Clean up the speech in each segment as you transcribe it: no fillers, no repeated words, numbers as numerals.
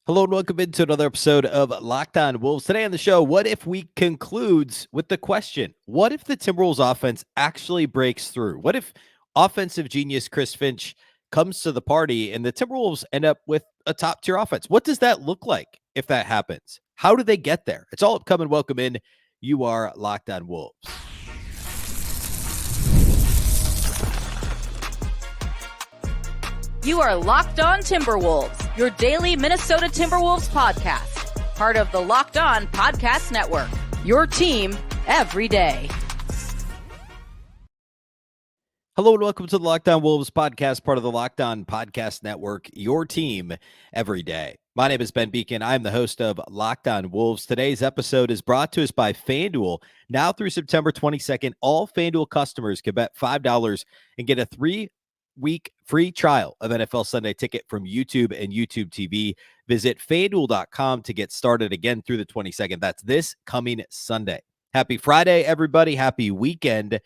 Hello and welcome into another episode of Locked On Wolves. Today on the show, what if we concludes with the question, what if the Timberwolves offense actually breaks through? What if offensive genius Chris Finch comes to the party and the Timberwolves end up with a top tier offense? What does that look like if that happens? How do they get there? It's all upcoming. Welcome in. You are Locked On Wolves. You are Locked On Timberwolves, your daily Minnesota Timberwolves podcast. Part of the Locked On Podcast Network, your team every day. Hello and welcome to the Locked On Wolves podcast, part of the Locked On Podcast Network, your team every day. My name is Ben Beecken. I'm the host of Locked On Wolves. Today's episode is brought to us by FanDuel. Now through September 22nd, all FanDuel customers can bet $5 and get a 3-week free trial of NFL Sunday Ticket from YouTube and YouTube TV. Visit FanDuel.com to get started again through the 22nd. That's this coming Sunday. Happy Friday, everybody. Happy weekend.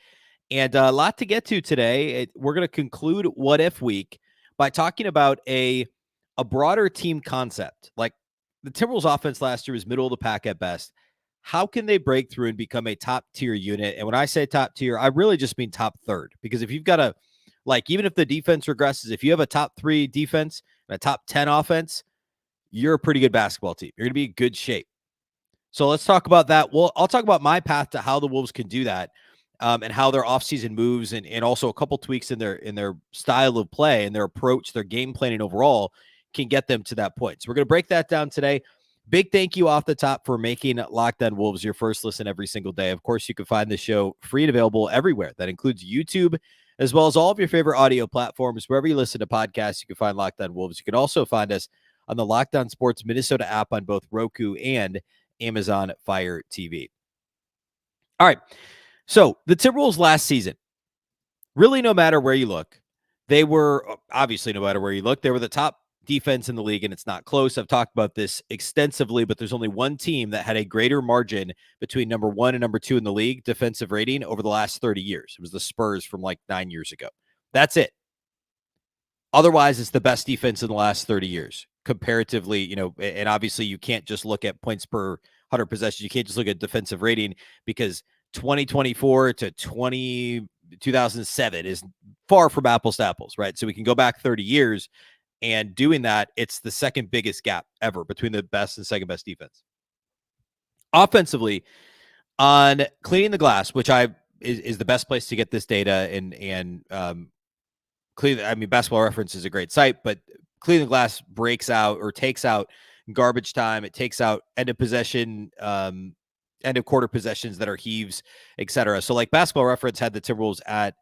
And a lot to get to today. We're going to conclude What If Week by talking about a broader team concept. Like the Timberwolves offense last year was middle of the pack at best. How can they break through and become a top tier unit? And when I say top tier, I really just mean top third. Because if you've got a, like, even if the defense regresses, if you have a top 3 defense and a top 10 offense, you're a pretty good basketball team. You're going to be in good shape. So let's talk about that. Well, I'll talk about my path to how the Wolves can do that. And how their offseason moves and also a couple tweaks in their style of play and their approach, their game planning overall can get them to that point. So we're going to break that down today. Big thank you off the top for making Locked On Wolves your first listen every single day. Of course, you can find the show free and available everywhere. That includes YouTube, as well as all of your favorite audio platforms. Wherever you listen to podcasts, you can find Locked On Wolves. You can also find us on the Locked On Sports Minnesota app on both Roku and Amazon Fire TV. All right. So the Timberwolves last season, really no matter where you look, they were, obviously no matter where you look, they were the top defense in the league, and it's not close. I've talked about this extensively, but there's only one team that had a greater margin between number 1 and number 2 in the league defensive rating over the last 30 years. It was the Spurs from like 9 years ago. That's it. Otherwise, it's the best defense in the last 30 years comparatively, and obviously you can't just look at points per 100 possessions. You can't just look at defensive rating because 2024 to 2007 is far from apples to apples, right? So we can go back 30 years, and doing that, it's the second biggest gap ever between the best and second best defense. Offensively, on cleaning the glass, which is the best place to get this data, and Basketball Reference is a great site, but cleaning the glass breaks out or takes out garbage time. It takes out end of possession, end of quarter possessions that are heaves, etc. So like Basketball Reference had the Timberwolves at,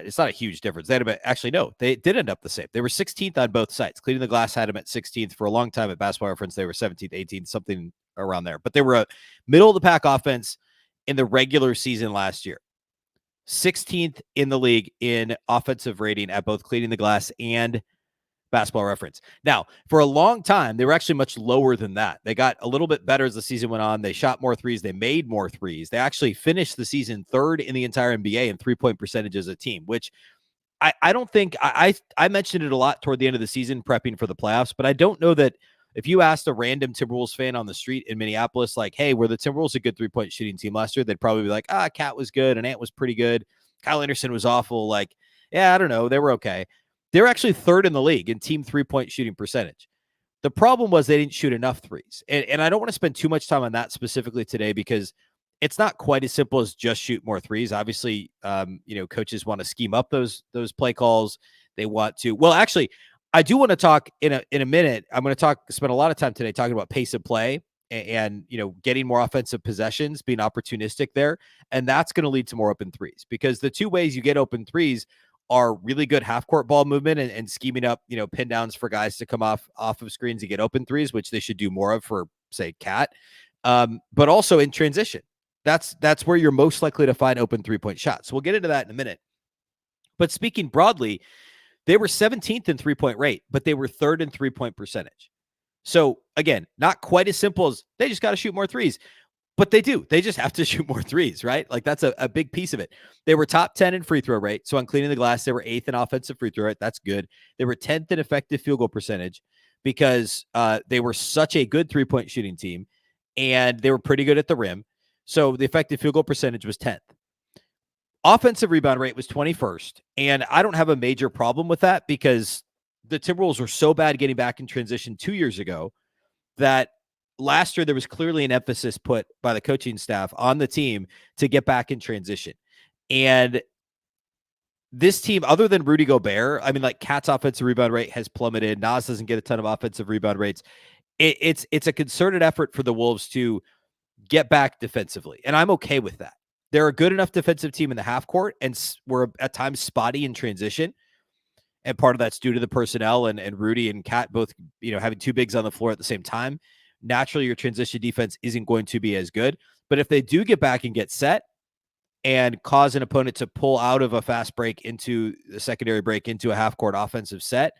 it's not a huge difference. They had them actually, no, they did end up the same. They were 16th on both sites. Cleaning the Glass had them at 16th for a long time. At Basketball Reference, they were 17th, 18th, something around there. But they were a middle of the pack offense in the regular season last year. 16th in the league in offensive rating at both Cleaning the Glass and Basketball Reference. Now, for a long time, they were actually much lower than that. They got a little bit better as the season went on. They shot more threes. They made more threes. They actually finished the season 3rd in the entire NBA in three-point percentage as a team, which I don't think I mentioned it a lot toward the end of the season prepping for the playoffs, but I don't know that if you asked a random Timberwolves fan on the street in Minneapolis, like, hey, were the Timberwolves a good three-point shooting team last year? They'd probably be like, Cat was good and Ant was pretty good. Kyle Anderson was awful. Like, yeah, I don't know. They were okay. They're actually 3rd in the league in team three-point shooting percentage. The problem was they didn't shoot enough threes. And I don't want to spend too much time on that specifically today because it's not quite as simple as just shoot more threes. Obviously, coaches want to scheme up those play calls. They want to, well, actually, I do want to talk in a minute. I'm going to spend a lot of time today talking about pace of play and getting more offensive possessions, being opportunistic there. And that's going to lead to more open threes because the two ways you get open threes are really good half-court ball movement and scheming up, pin downs for guys to come off of screens and get open threes, which they should do more of for, say, Cat. But also in transition. That's where you're most likely to find open three-point shots. So we'll get into that in a minute. But speaking broadly, they were 17th in three-point rate, but they were 3rd in three-point percentage. So, again, not quite as simple as they just got to shoot more threes. But they do. They just have to shoot more threes, right? Like that's a big piece of it. They were top 10 in free throw rate. So on Cleaning the Glass, they were 8th in offensive free throw rate. That's good. They were 10th in effective field goal percentage. because they were such a good three-point shooting team, and they were pretty good at the rim. So the effective field goal percentage was 10th. Offensive rebound rate was 21st, and I don't have a major problem with that because the Timberwolves were so bad getting back in transition 2 years ago that last year there was clearly an emphasis put by the coaching staff on the team to get back in transition. And this team, other than Rudy Gobert, I mean, like Cat's offensive rebound rate has plummeted. Nas doesn't get a ton of offensive rebound rates. It's a concerted effort for the Wolves to get back defensively, and I'm okay with that. They're a good enough defensive team in the half court, and we're at times spotty in transition. And part of that's due to the personnel and Rudy and Cat both, having two bigs on the floor at the same time. Naturally, your transition defense isn't going to be as good. But if they do get back and get set and cause an opponent to pull out of a fast break into the secondary break into a half court offensive set,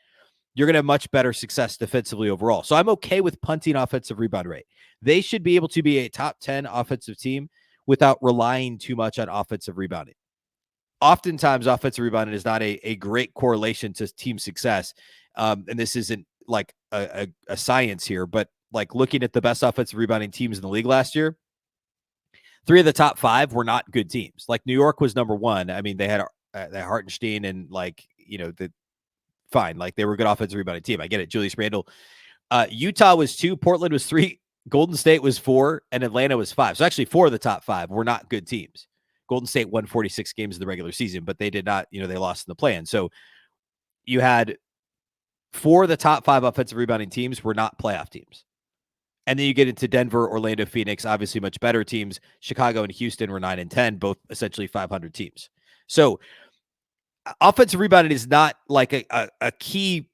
you're going to have much better success defensively overall. So I'm okay with punting offensive rebound rate. They should be able to be a top 10 offensive team without relying too much on offensive rebounding. Oftentimes, offensive rebounding is not a great correlation to team success. And this isn't like a science here, but like looking at the best offensive rebounding teams in the league last year, 3 of the top 5 were not good teams. Like New York was number 1. I mean, they had Hartenstein and fine. Like they were a good offensive rebounding team. I get it. Julius Randle. Utah was 2. Portland was 3. Golden State was 4. And Atlanta was 5. So actually 4 of the top 5 were not good teams. Golden State won 46 games in the regular season, but they did not, they lost in the play-in. So you had 4 of the top 5 offensive rebounding teams were not playoff teams. And then you get into Denver, Orlando, Phoenix, obviously much better teams. Chicago and Houston were 9 and 10, both essentially 500 teams. So offensive rebounding is not like a key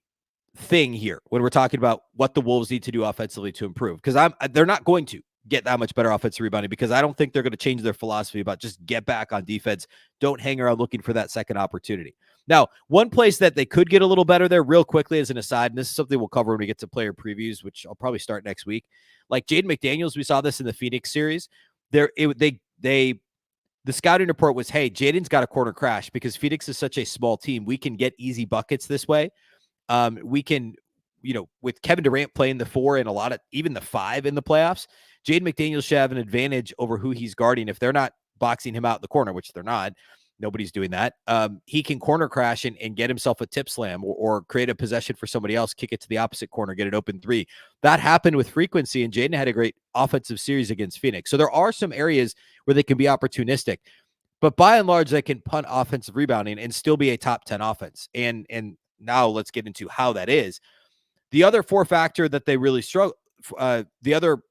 thing here when we're talking about what the Wolves need to do offensively to improve, because they're not going to get that much better offensive rebounding, because I don't think they're going to change their philosophy about just get back on defense. Don't hang around looking for that second opportunity. Now, one place that they could get a little better there real quickly as an aside, and this is something we'll cover when we get to player previews, which I'll probably start next week. Like Jaden McDaniels, we saw this in the Phoenix series. The scouting report was, hey, Jaden's got a corner crash because Phoenix is such a small team. We can get easy buckets this way. We can, with Kevin Durant playing the 4 and a lot of even the 5 in the playoffs, Jaden McDaniels should have an advantage over who he's guarding. If they're not boxing him out in the corner, which they're not, nobody's doing that. He can corner crash and get himself a tip slam or create a possession for somebody else, kick it to the opposite corner, get an open 3. That happened with frequency, and Jaden had a great offensive series against Phoenix. So there are some areas where they can be opportunistic, but by and large, they can punt offensive rebounding and still be a top 10 offense. And now let's get into how that is. The other 4 factor that they really struggle, the other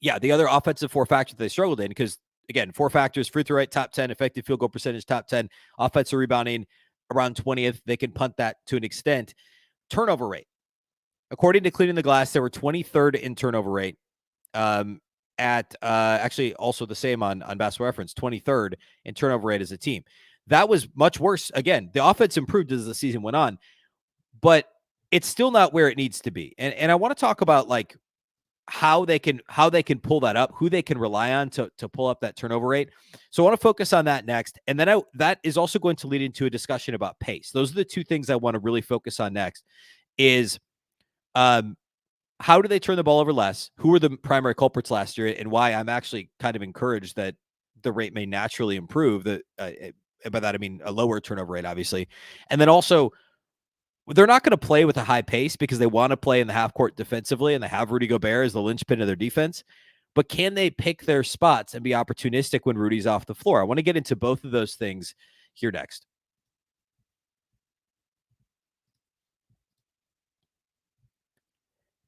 offensive 4 factor that they struggled in, because again, 4 factors: free throw rate, top 10, effective field goal percentage, top 10, offensive rebounding around 20th. They can punt that to an extent. Turnover rate. According to Cleaning the Glass, they were 23rd in turnover rate. Actually also the same on Basketball Reference, 23rd in turnover rate as a team. That was much worse. Again, the offense improved as the season went on, but it's still not where it needs to be. And I want to talk about like how they can pull that up, who they can rely on to pull up that turnover rate. So I want to focus on that next. And then that is also going to lead into a discussion about pace. Those are the 2 things I want to really focus on next is, how do they turn the ball over less? Who were the primary culprits last year, and why I'm actually kind of encouraged that the rate may naturally improve. By that, I mean a lower turnover rate, obviously. And then also, they're not going to play with a high pace because they want to play in the half court defensively, and they have Rudy Gobert as the linchpin of their defense. But can they pick their spots and be opportunistic when Rudy's off the floor? I want to get into both of those things here next.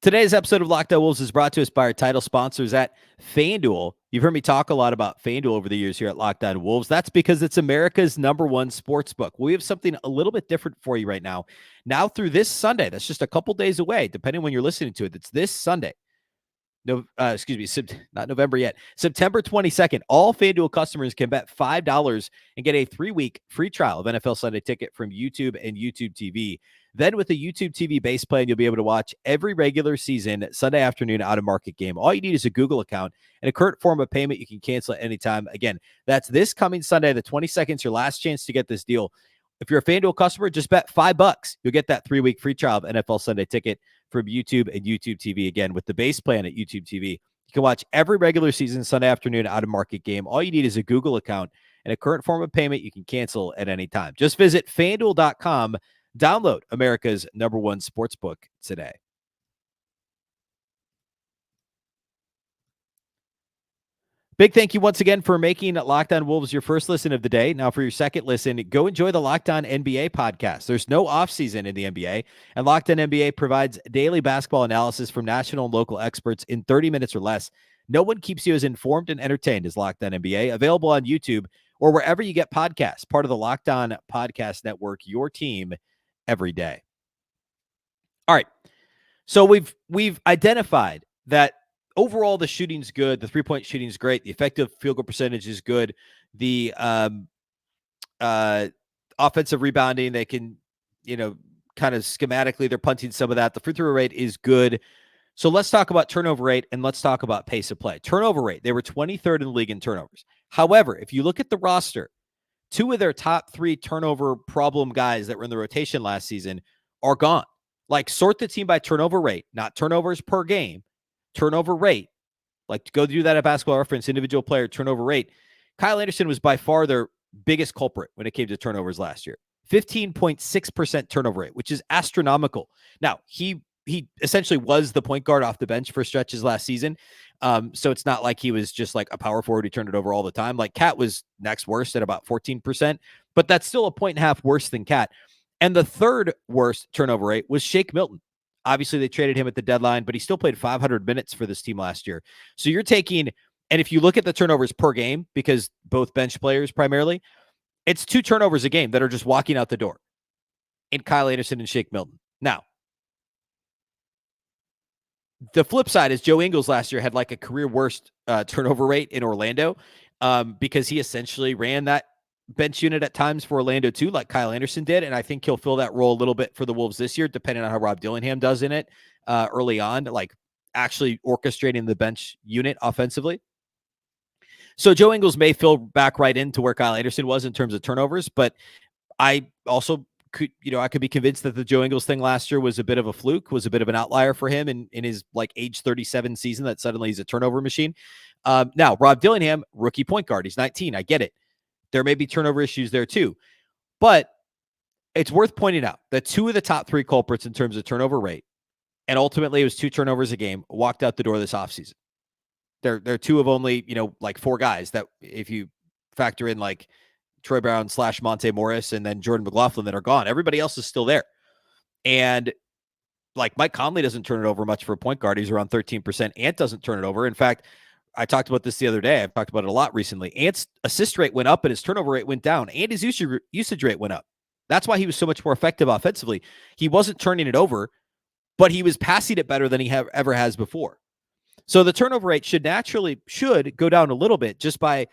Today's episode of Locked On Wolves is brought to us by our title sponsors at FanDuel. You've heard me talk a lot about FanDuel over the years here at Locked On Wolves. That's because it's America's #1 sports book. We have something a little bit different for you right now. Now through this Sunday, that's just a couple days away, depending when you're listening to it. It's this Sunday. Not November yet. September 22nd, all FanDuel customers can bet $5 and get a 3-week free trial of NFL Sunday Ticket from YouTube and YouTube TV. Then with the YouTube TV base plan, you'll be able to watch every regular season Sunday afternoon out-of-market game. All you need is a Google account and a current form of payment you can cancel at any time. Again, that's this coming Sunday, the 22nd. It's your last chance to get this deal. If you're a FanDuel customer, just bet $5. You'll get that 3-week free trial of NFL Sunday Ticket from YouTube and YouTube TV. Again, with the base plan at YouTube TV, you can watch every regular season Sunday afternoon out-of-market game. All you need is a Google account and a current form of payment you can cancel at any time. Just visit FanDuel.com. Download America's #1 sportsbook today. Big thank you once again for making Locked On Wolves your first listen of the day. Now, for your second listen, go enjoy the Locked On NBA podcast. There's no offseason in the NBA, and Locked On NBA provides daily basketball analysis from national and local experts in 30 minutes or less. No one keeps you as informed and entertained as Locked On NBA. Available on YouTube or wherever you get podcasts. Part of the Locked On Podcast Network, your team every day. All right. So we've identified that overall the shooting's good, the three-point shooting's great, the effective field goal percentage is good, the offensive rebounding, they can, kind of schematically they're punting some of that. The free throw rate is good. So let's talk about turnover rate and let's talk about pace of play. Turnover rate, they were 23rd in the league in turnovers. However, if you look at the roster, 2 of their top 3 turnover problem guys that were in the rotation last season are gone. Like, sort the team by turnover rate, not turnovers per game, turnover rate. Like, to go do that at Basketball Reference, individual player turnover rate. Kyle Anderson was by far their biggest culprit when it came to turnovers last year. 15.6% turnover rate, which is astronomical. Now, he essentially was the point guard off the bench for stretches last season. So it's not like he was just like a power forward who turned it over all the time. Like, Cat was next worst at about 14%, but that's still a 1.5 worse than Cat. And the third worst turnover rate was Shake Milton. Obviously, they traded him at the deadline, but he still played 500 minutes for this team last year. So you're taking, and if you look at the turnovers per game, because both bench players primarily, it's 2 turnovers a game that are just walking out the door in Kyle Anderson and Shake Milton. Now, the flip side is Joe Ingles last year had like a career worst turnover rate in Orlando because he essentially ran that bench unit at times for Orlando too, like Kyle Anderson did. And I think he'll fill that role a little bit for the Wolves this year, depending on how Rob Dillingham does in it early on, like actually orchestrating the bench unit offensively. So Joe Ingles may fill back right into where Kyle Anderson was in terms of turnovers, but I also could, I could be convinced that the Joe Ingles thing last year was a bit of a fluke, was a bit of an outlier for him in his like age 37 season, that suddenly he's a turnover machine. Now, Rob Dillingham, rookie point guard, he's 19. I get it. There may be turnover issues there too, but it's worth pointing out that 2 of the top 3 culprits in terms of turnover rate, and ultimately it was 2 turnovers a game, walked out the door this offseason. They're 2 of only, like 4 guys that, if you factor in like Troy Brown / Monte Morris and then Jordan McLaughlin, that are gone. Everybody else is still there. And like Mike Conley doesn't turn it over much for a point guard. He's around 13%. Ant doesn't turn it over. In fact, I talked about this the other day. I've talked about it a lot recently. Ant's assist rate went up and his turnover rate went down, and his usage rate went up. That's why he was so much more effective offensively. He wasn't turning it over, but he was passing it better than he ever has before. So the turnover rate should go down a little bit just by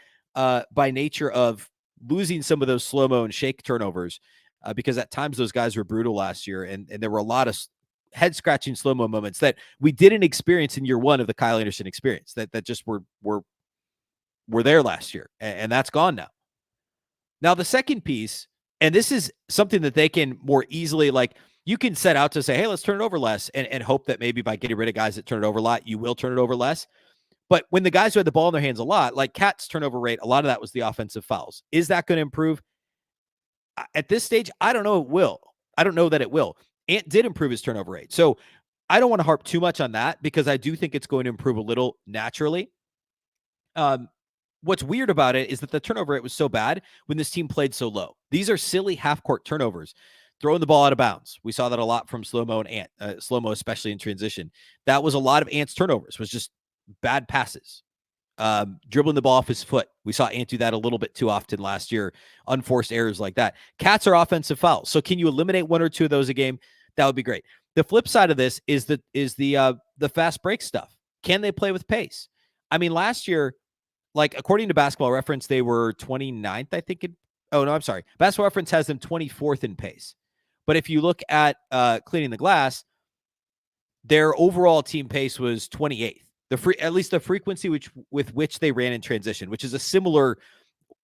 nature of losing some of those slow-mo and shake turnovers, because at times those guys were brutal last year, and there were a lot of head-scratching slow-mo moments that we didn't experience in year 1 of the Kyle Anderson experience, that just were there last year, and that's gone now. Now, the second piece, and this is something that they can more easily, like, you can set out to say, hey, let's turn it over less, and hope that maybe by getting rid of guys that turn it over a lot, you will turn it over less. But when the guys who had the ball in their hands a lot, like Cat's turnover rate, a lot of that was the offensive fouls. Is that going to improve? At this stage, I don't know it will. I don't know that it will. Ant did improve his turnover rate. So I don't want to harp too much on that, because I do think it's going to improve a little naturally. What's weird about it is that the turnover rate was so bad when this team played so low. These are silly half-court turnovers. Throwing the ball out of bounds. We saw that a lot from Slow-Mo and Ant. Slow-Mo, especially in transition. That was a lot of Ant's turnovers, was just bad passes. Dribbling the ball off his foot. We saw Ant do that a little bit too often last year. Unforced errors like that. Cats are offensive fouls. So can you eliminate 1 or 2 of those a game? That would be great. The flip side of this is the fast break stuff. Can they play with pace? I mean, last year, like according to Basketball Reference, they were 29th, I think. Basketball Reference has them 24th in pace. But if you look at cleaning the glass, their overall team pace was 28th. At least the frequency with which they ran in transition, which is a similar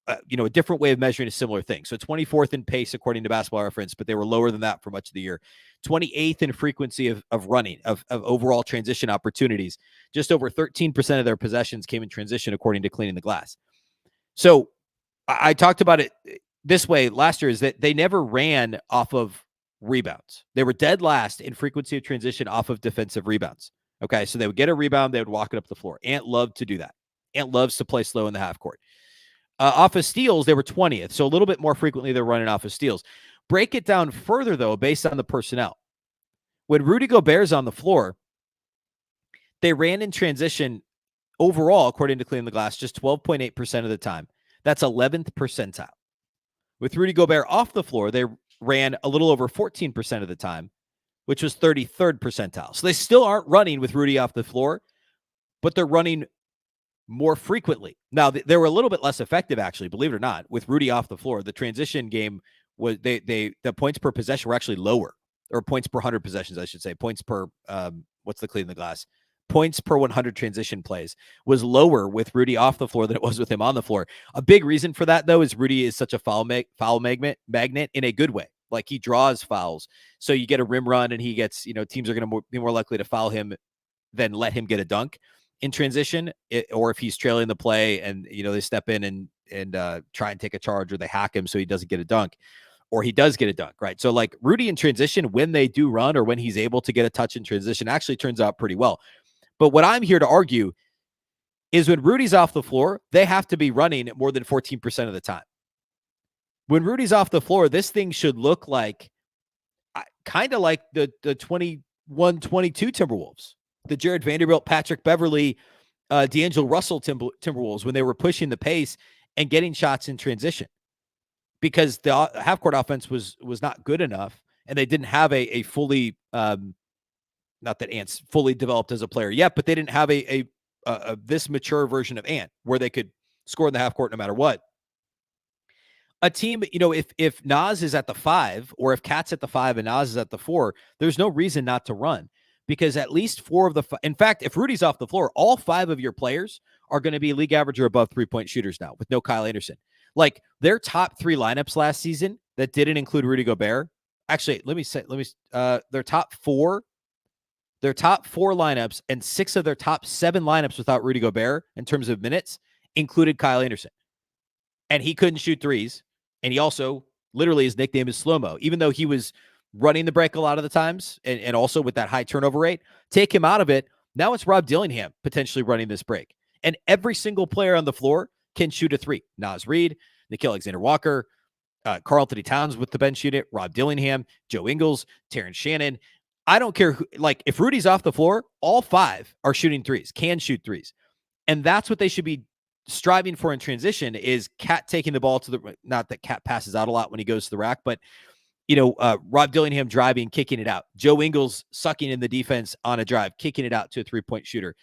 a different way of measuring a similar thing. So 24th in pace according to Basketball Reference, but they were lower than that for much of the year. 28th in frequency of running, of overall transition opportunities. Just over 13% of their possessions came in transition according to Cleaning the Glass. So I talked about it this way last year, is that they never ran off of rebounds. They were dead last in frequency of transition off of defensive rebounds. Okay, so they would get a rebound, they would walk it up the floor. Ant loved to do that. Ant loves to play slow in the half court. Off of steals, they were 20th, so a little bit more frequently they're running off of steals. Break it down further, though, based on the personnel. When Rudy Gobert's on the floor, they ran in transition overall, according to Clean the Glass, just 12.8% of the time. That's 11th percentile. With Rudy Gobert off the floor, they ran a little over 14% of the time, which was 33rd percentile. So they still aren't running with Rudy off the floor, but they're running more frequently. Now, they were a little bit less effective, actually, believe it or not, with Rudy off the floor. The transition game was the points per possession were actually lower, or points per 100 possessions, I should say. Points per what's the Clean the Glass? Points per 100 transition plays was lower with Rudy off the floor than it was with him on the floor. A big reason for that, though, is Rudy is such a foul magnet in a good way. Like, he draws fouls. So you get a rim run and he gets, teams are going to be more likely to foul him than let him get a dunk in transition, or if he's trailing the play and, they step in and try and take a charge, or they hack him so he doesn't get a dunk, or he does get a dunk, right? So like Rudy in transition, when they do run or when he's able to get a touch in transition, actually turns out pretty well. But what I'm here to argue is when Rudy's off the floor, they have to be running more than 14% of the time. When Rudy's off the floor, this thing should look like kind of like the 21-22 Timberwolves, the Jared Vanderbilt, Patrick Beverly, D'Angelo Russell Timberwolves, when they were pushing the pace and getting shots in transition, because the half-court offense was not good enough, and they didn't have a fully not that Ant's fully developed as a player yet, but they didn't have a this mature version of Ant where they could score in the half court no matter what. A team, if Nas is at the 5, or if Cat's at the 5 and Nas is at the 4, there's no reason not to run, because at least 4 of the in fact, if Rudy's off the floor, all 5 of your players are going to be league average or above 3-point shooters now with no Kyle Anderson. Like, their top 3 lineups last season that didn't include Rudy Gobert. Actually, their top 4 lineups and 6 of their top 7 lineups without Rudy Gobert in terms of minutes included Kyle Anderson. And he couldn't shoot threes. And he also, literally, his nickname is Slow-Mo. Even though he was running the break a lot of the times, and also with that high turnover rate, take him out of it. Now it's Rob Dillingham potentially running this break. And every single player on the floor can shoot a 3. Nas Reid, Nickeil Alexander-Walker, Karl-Anthony Towns with the bench unit, Rob Dillingham, Joe Ingles, Terrence Shannon. I don't care who, like, if Rudy's off the floor, all 5 are shooting threes, can shoot threes. And that's what they should be striving for in transition, is Cat taking the ball to the, not that Cat passes out a lot when he goes to the rack, but, Rob Dillingham driving, kicking it out. Joe Ingles sucking in the defense on a drive, kicking it out to a 3-point shooter.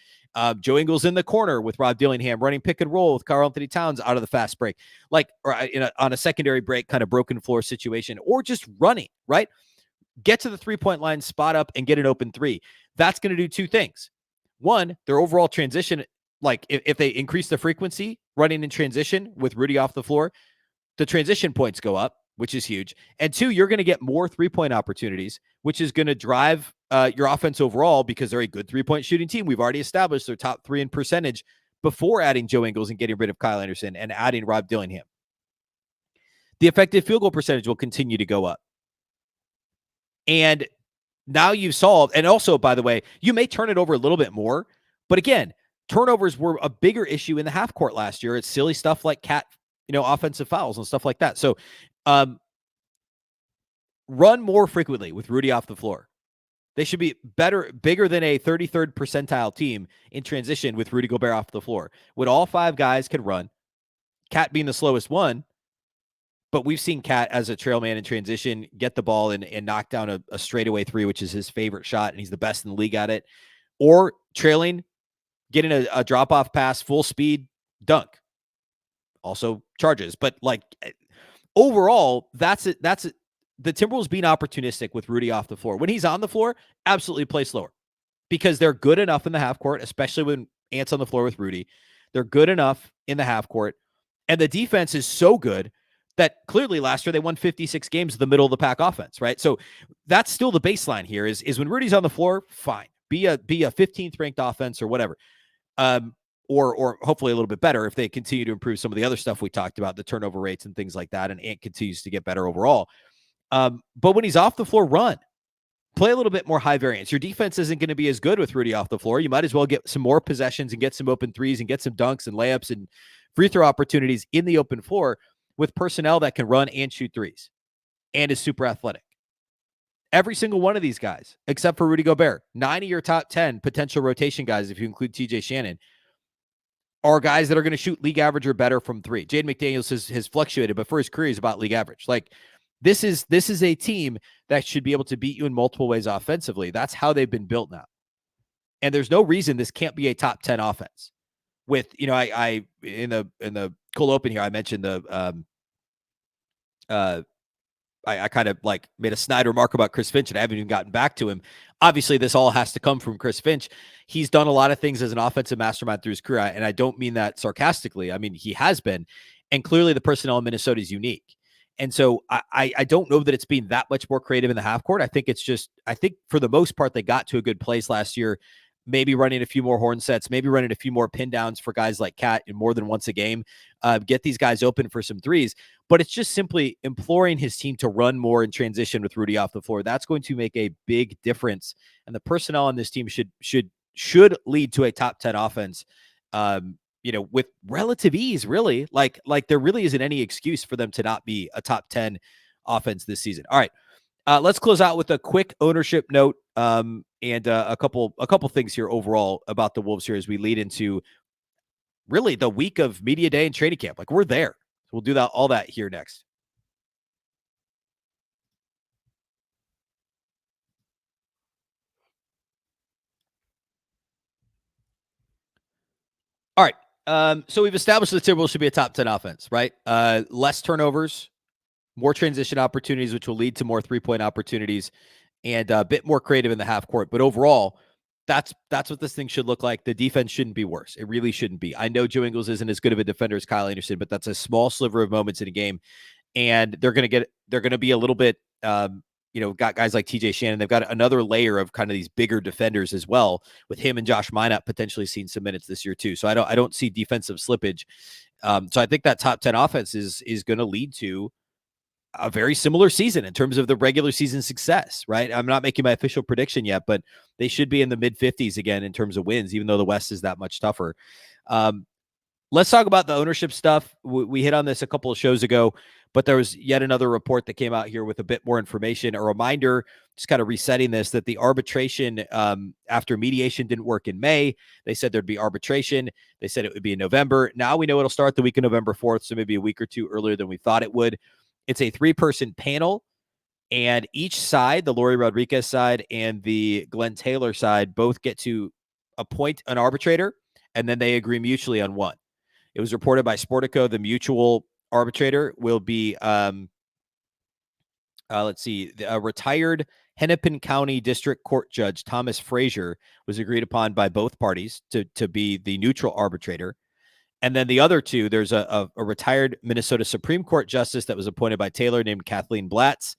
Joe Ingles in the corner with Rob Dillingham running pick and roll with Karl-Anthony Towns out of the fast break, like, or on a secondary break, kind of broken floor situation, or just running, right? Get to the 3-point line, spot up, and get an open 3. That's going to do 2 things. One, their overall transition, like if they increase the frequency running in transition with Rudy off the floor, the transition points go up, which is huge. And 2, you're going to get more 3-point opportunities, which is going to drive your offense overall, because they're a good 3-point shooting team. We've already established their top 3 in percentage before adding Joe Ingles and getting rid of Kyle Anderson and adding Rob Dillingham. The effective field goal percentage will continue to go up. And now you've solved, and also, by the way, you may turn it over a little bit more, but again, turnovers were a bigger issue in the half court last year. It's silly stuff like Cat, offensive fouls and stuff like that. So run more frequently with Rudy off the floor. They should be bigger than a 33rd percentile team in transition with Rudy Gobert off the floor. When all 5 guys can run, Cat being the slowest one, but we've seen Cat as a trail man in transition get the ball and knock down a straightaway 3, which is his favorite shot, and he's the best in the league at it. Or trailing, getting a drop-off pass, full speed, dunk. Also charges. But, like, overall, that's it. That's it. The Timberwolves being opportunistic with Rudy off the floor. When he's on the floor, absolutely play slower, because they're good enough in the half court, especially when Ant's on the floor with Rudy. They're good enough in the half court, And the defense is so good that clearly last year they won 56 games of the middle of the pack offense, right? So that's still the baseline here is when Rudy's on the floor, fine. Be a 15th ranked offense or whatever. Or hopefully a little bit better if they continue to improve some of the other stuff we talked about, the turnover rates and things like that, and Ant continues to get better overall. But when he's off the floor, run. Play a little bit more high variance. Your defense isn't going to be as good with Rudy off the floor. You might as well get some more possessions and get some open threes and get some dunks and layups and free throw opportunities in the open floor with personnel that can run and shoot threes and is super athletic. Every single one of these guys, except for Rudy Gobert, 9 of your top 10 potential rotation guys, if you include TJ Shannon, are guys that are going to shoot league average or better from three. Jaden McDaniels has fluctuated, but for his career, he's about league average. Like, this is a team that should be able to beat you in multiple ways offensively. That's how they've been built now. And there's no reason this can't be a top 10 offense. With, I in the cold open here, I mentioned I kind of like made a snide remark about Chris Finch, and I haven't even gotten back to him. Obviously, this all has to come from Chris Finch. He's done a lot of things as an offensive mastermind through his career, and I don't mean that sarcastically. I mean, he has been, and clearly the personnel in Minnesota is unique. And so I don't know that it's being that much more creative in the half court. I think for the most part, they got to a good place last year, maybe running a few more horn sets, maybe running a few more pin downs for guys like Cat in more than once a game, get these guys open for some threes. But it's just simply imploring his team to run more in transition with Rudy off the floor. That's going to make a big difference. And the personnel on this team should lead to a top 10 offense, with relative ease, really. Like there really isn't any excuse for them to not be a top 10 offense this season. All right. Let's close out with a quick ownership note and a couple things here overall about the Wolves here as we lead into really the week of media day and training camp. Like, we're there. We'll do all that here next. All right. So we've established the Timberwolves should be a top 10 offense, right? Less turnovers, more transition opportunities, which will lead to more 3-point opportunities, and a bit more creative in the half court. But overall, that's what this thing should look like. The defense shouldn't be worse. It really shouldn't be. I know Joe Ingles isn't as good of a defender as Kyle Anderson, but that's a small sliver of moments in a game. And they're going to be a little bit, got guys like TJ Shannon. They've got another layer of kind of these bigger defenders as well, with him and Josh Minott potentially seeing some minutes this year too. So I don't see defensive slippage. So I think that top 10 offense is going to lead to a very similar season in terms of the regular season success, right? I'm not making my official prediction yet, but they should be in the mid 50s again in terms of wins, even though the West is that much tougher. Let's talk about the ownership stuff. We hit on this a couple of shows ago, but there was yet another report that came out here with a bit more information. A reminder, just kind of resetting this, that the arbitration after mediation didn't work in May. They said there'd be arbitration. They said it would be in November. Now we know it'll start the week of November 4th, so maybe a week or two earlier than we thought it would. It's a 3-person panel, and each side, the Lori Rodriguez side and the Glenn Taylor side, both get to appoint an arbitrator, and then they agree mutually on one. It was reported by Sportico. The mutual arbitrator will be, a retired Hennepin County District Court Judge Thomas Frazier was agreed upon by both parties to be the neutral arbitrator. And then the other two, there's a retired Minnesota Supreme Court justice that was appointed by Taylor named Kathleen Blatz,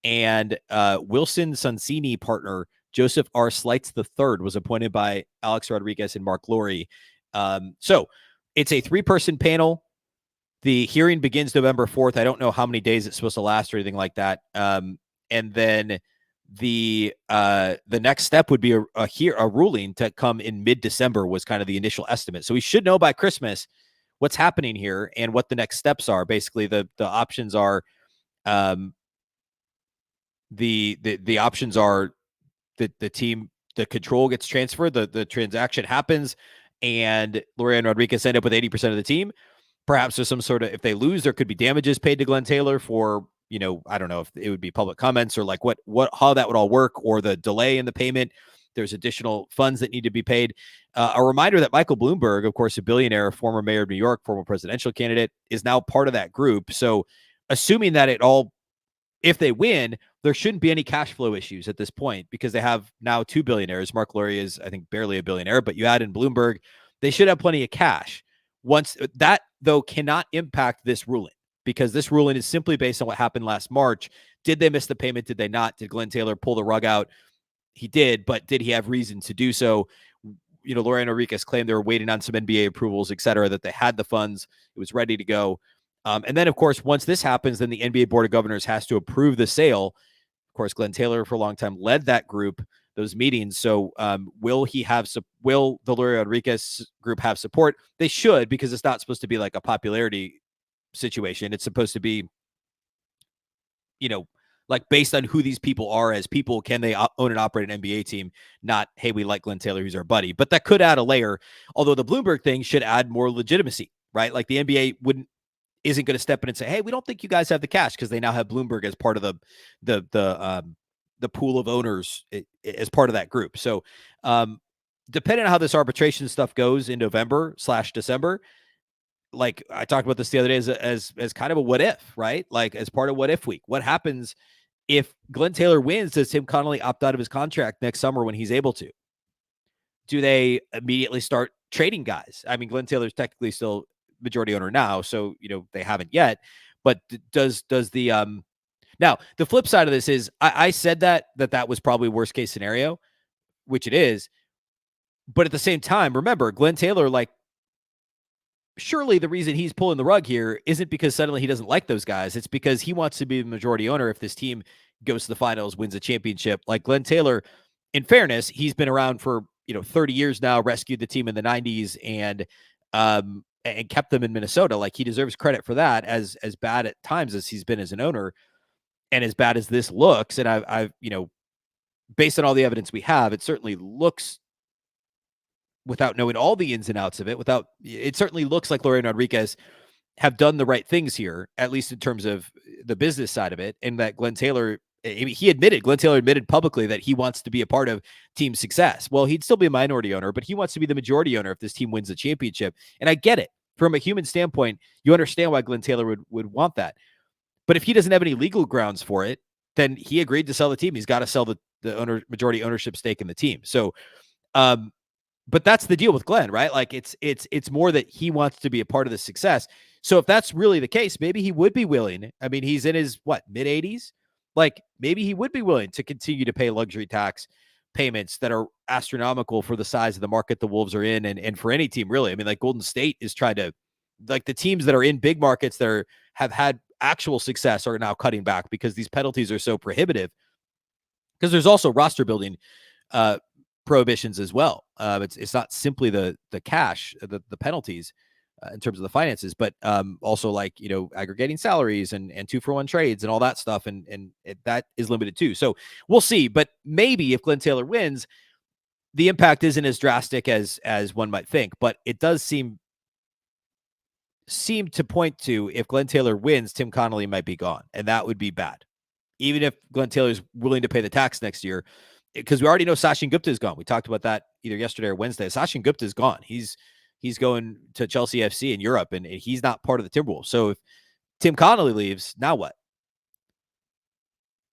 and Wilson Sonsini partner Joseph R. Slights III was appointed by Alex Rodriguez and Mark Lowry. So it's a 3-person panel. The hearing begins November 4th. I don't know how many days it's supposed to last or anything like that. And then the next step would be a ruling to come in mid-December was kind of the initial estimate. So we should know by Christmas what's happening here and what the next steps are. Basically, the options are the options are that the control gets transferred, the transaction happens, and Lorianne Rodriguez end up with 80% of the team. Perhaps there's some sort of, if they lose, there could be damages paid to Glenn Taylor for, I don't know if it would be public comments or like how that would all work, or the delay in the payment. There's additional funds that need to be paid. A reminder that Michael Bloomberg, of course, a billionaire, former mayor of New York, former presidential candidate, is now part of that group. So assuming that if they win, there shouldn't be any cash flow issues at this point, because they have now 2 billionaires. Mark Lowry is, I think, barely a billionaire, but you add in Bloomberg, they should have plenty of cash. once that, though, cannot impact this ruling, because this ruling is simply based on what happened last March. Did they miss the payment? Did they not? Did Glenn Taylor pull the rug out? He did, but did he have reason to do so? Lorian Enriquez claimed they were waiting on some NBA approvals, et cetera, that they had the funds. It was ready to go. And then, of course, once this happens, then the NBA Board of Governors has to approve the sale. Of course, Glenn Taylor for a long time led that group, those meetings. So will the Lorian Enriquez group have support? They should, because it's not supposed to be like a popularity situation. It's supposed to be, like based on who these people are as people. Can they own and operate an NBA team? Not, hey, we like Glenn Taylor, who's our buddy. But that could add a layer, although the Bloomberg thing should add more legitimacy, right? Like the NBA isn't going to step in and say, hey, we don't think you guys have the cash, because they now have Bloomberg as part of the pool of owners as part of that group. So depending on how this arbitration stuff goes in November/December, like I talked about this the other day as kind of a what if, right? Like as part of what if week. What happens if Glenn Taylor wins? Does Tim Conley opt out of his contract next summer when he's able to? Do they immediately start trading guys? I mean, Glenn Taylor's technically still majority owner now, so they haven't yet. But does the now the flip side of this is I said that was probably worst case scenario, which it is. But at the same time, remember, Glenn Taylor, like, surely the reason he's pulling the rug here isn't because suddenly he doesn't like those guys. It's because he wants to be the majority owner if this team goes to the finals, wins a championship. Like Glenn Taylor, in fairness, he's been around for 30 years now, rescued the team in the 90s and kept them in Minnesota. Like, he deserves credit for that, as bad at times as he's been as an owner and as bad as this looks. And I've based on all the evidence we have, it certainly looks, without knowing all the ins and outs of it, it certainly looks like Lorian Enriquez have done the right things here, at least in terms of the business side of it. And that Glenn Taylor admitted publicly that he wants to be a part of team success. Well, he'd still be a minority owner, but he wants to be the majority owner if this team wins the championship. And I get it. From a human standpoint, you understand why Glenn Taylor would want that. But if he doesn't have any legal grounds for it, then he agreed to sell the team. He's got to sell the majority ownership stake in the team. So, but that's the deal with Glenn, right? Like it's more that he wants to be a part of the success. So if that's really the case, maybe he would be willing. I mean, he's in his mid-80s. Like, maybe he would be willing to continue to pay luxury tax payments that are astronomical for the size of the market the Wolves are in, and for any team really. I mean, like Golden State is trying to, like, the teams that are in big markets that have had actual success are now cutting back because these penalties are so prohibitive. Because there's also roster building prohibitions as well. It's not simply the cash, the penalties in terms of the finances, but also aggregating salaries and 2-for-1 trades and all that stuff, and that is limited too. So we'll see. But maybe if Glenn Taylor wins, the impact isn't as drastic as one might think. But it does seem to point to, if Glenn Taylor wins, Tim Connelly might be gone, and that would be bad. Even if Glenn Taylor is willing to pay the tax next year, because we already know Sachin Gupta is gone. We talked about that either yesterday or Wednesday. Sachin Gupta is gone. He's going to Chelsea FC in Europe, and he's not part of the Timberwolves. So if Tim Connelly leaves, now what?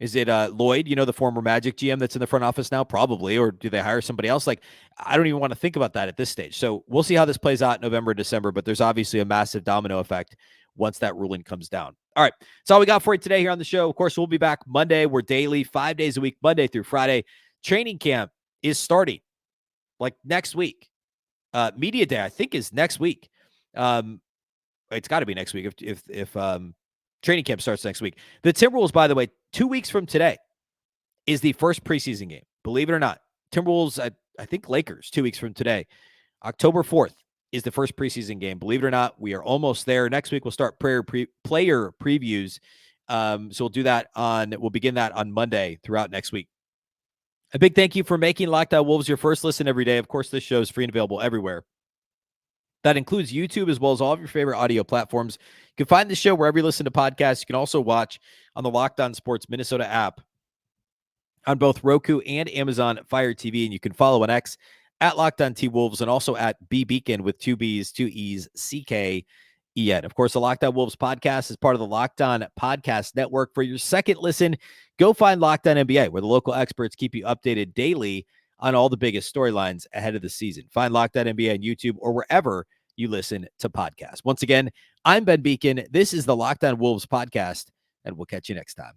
Is it Lloyd, the former Magic GM that's in the front office now? Probably. Or do they hire somebody else? Like, I don't even want to think about that at this stage. So we'll see how this plays out in November, December, but there's obviously a massive domino effect once that ruling comes down. All right. That's all we got for you today here on the show. Of course, we'll be back Monday. We're daily, 5 days a week, Monday through Friday. Training camp is starting like next week. Media day, I think, is next week. It's got to be next week if training camp starts next week. The Timberwolves, by the way, 2 weeks from today is the first preseason game. Believe it or not. Timberwolves, I think Lakers, 2 weeks from today. October 4th is the first preseason game. Believe it or not, we are almost there. Next week, we'll start player previews. So we'll begin that on Monday throughout next week. A big thank you for making Locked On Wolves your first listen every day. Of course, this show is free and available everywhere. That includes YouTube as well as all of your favorite audio platforms. You can find the show wherever you listen to podcasts. You can also watch on the Locked On Sports Minnesota app on both Roku and Amazon Fire TV. And you can follow on X at Locked On T-Wolves and also at Beecken with 2 B's, 2 E's, CKEN. Of course, the Locked On Wolves podcast is part of the Locked On Podcast Network. For your second listen, go find Locked On NBA, where the local experts keep you updated daily on all the biggest storylines ahead of the season. Find Locked On NBA on YouTube or wherever you listen to podcasts. Once again, I'm Ben Beecken. This is the Locked On Wolves podcast, and we'll catch you next time.